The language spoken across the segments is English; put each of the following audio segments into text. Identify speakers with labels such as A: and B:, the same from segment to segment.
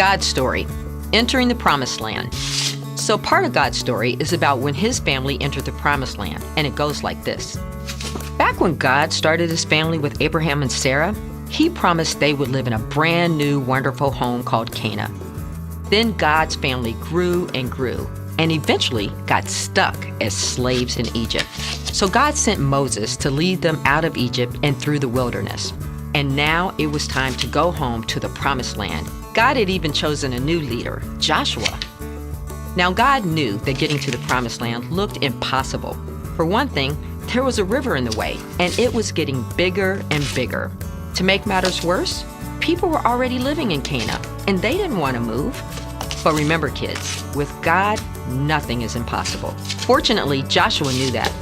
A: God's story, entering the promised land. So part of God's story is about when his family entered the promised land, and it goes like this. Back when God started his family with Abraham and Sarah, he promised they would live in a brand new, wonderful home called Canaan. Then God's family grew and grew, and eventually got stuck as slaves in Egypt. So God sent Moses to lead them out of Egypt and through the wilderness. And now it was time to go home to the promised land. God had even chosen a new leader, Joshua. Now God knew that getting to the promised land looked impossible. For one thing, there was a river in the way, and it was getting bigger and bigger. To make matters worse, people were already living in Canaan, and they didn't want to move. But remember, kids, with God, nothing is impossible. Fortunately, Joshua knew that.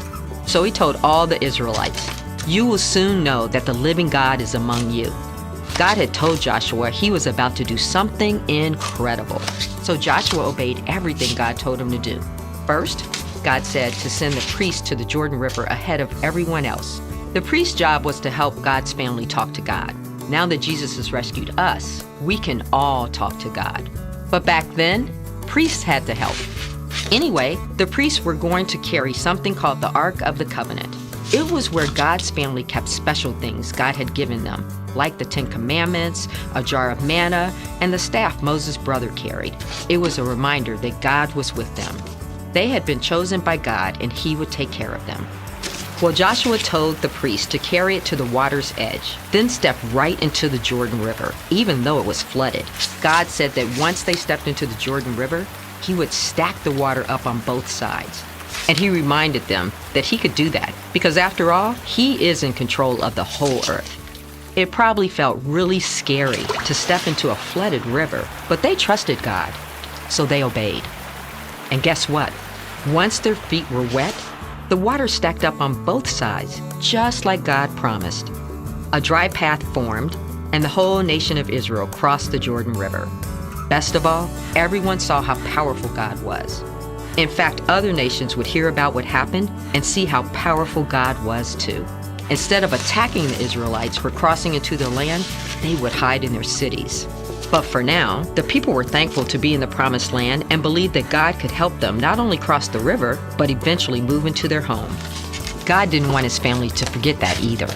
A: So he told all the Israelites, "You will soon know that the living God is among you." God had told Joshua he was about to do something incredible. So Joshua obeyed everything God told him to do. First, God said to send the priest to the Jordan River ahead of everyone else. The priest's job was to help God's family talk to God. Now that Jesus has rescued us, we can all talk to God. But back then, priests had to help. Anyway, the priests were going to carry something called the Ark of the Covenant. It was where God's family kept special things God had given them, like the 10 Commandments, a jar of manna, and the staff Moses' brother carried. It was a reminder that God was with them. They had been chosen by God, and he would take care of them. Well, Joshua told the priest to carry it to the water's edge, then step right into the Jordan River, even though it was flooded. God said that once they stepped into the Jordan River, he would stack the water up on both sides. And he reminded them that he could do that, because after all, he is in control of the whole earth. It probably felt really scary to step into a flooded river, but they trusted God, so they obeyed. And guess what? Once their feet were wet, the water stacked up on both sides, just like God promised. A dry path formed, and the whole nation of Israel crossed the Jordan River. Best of all, everyone saw how powerful God was. In fact, other nations would hear about what happened and see how powerful God was too. Instead of attacking the Israelites for crossing into the land, they would hide in their cities. But for now, the people were thankful to be in the promised land and believed that God could help them not only cross the river, but eventually move into their home. God didn't want his family to forget that either.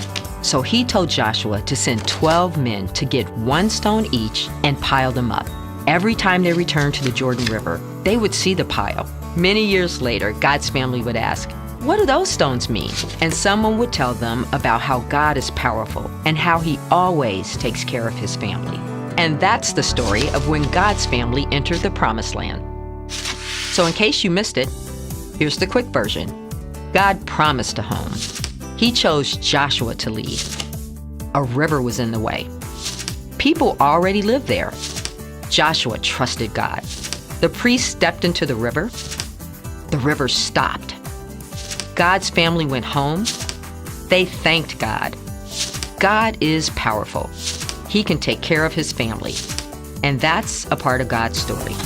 A: So he told Joshua to send 12 men to get one stone each and pile them up. Every time they returned to the Jordan River, they would see the pile. Many years later, God's family would ask, "What do those stones mean?" And someone would tell them about how God is powerful and how he always takes care of his family. And that's the story of when God's family entered the promised land. So in case you missed it, here's the quick version. God promised a home. He chose Joshua to lead. A river was in the way. People already lived there. Joshua trusted God. The priest stepped into the river. The river stopped. God's family went home. They thanked God. God is powerful. He can take care of his family. And that's a part of God's story.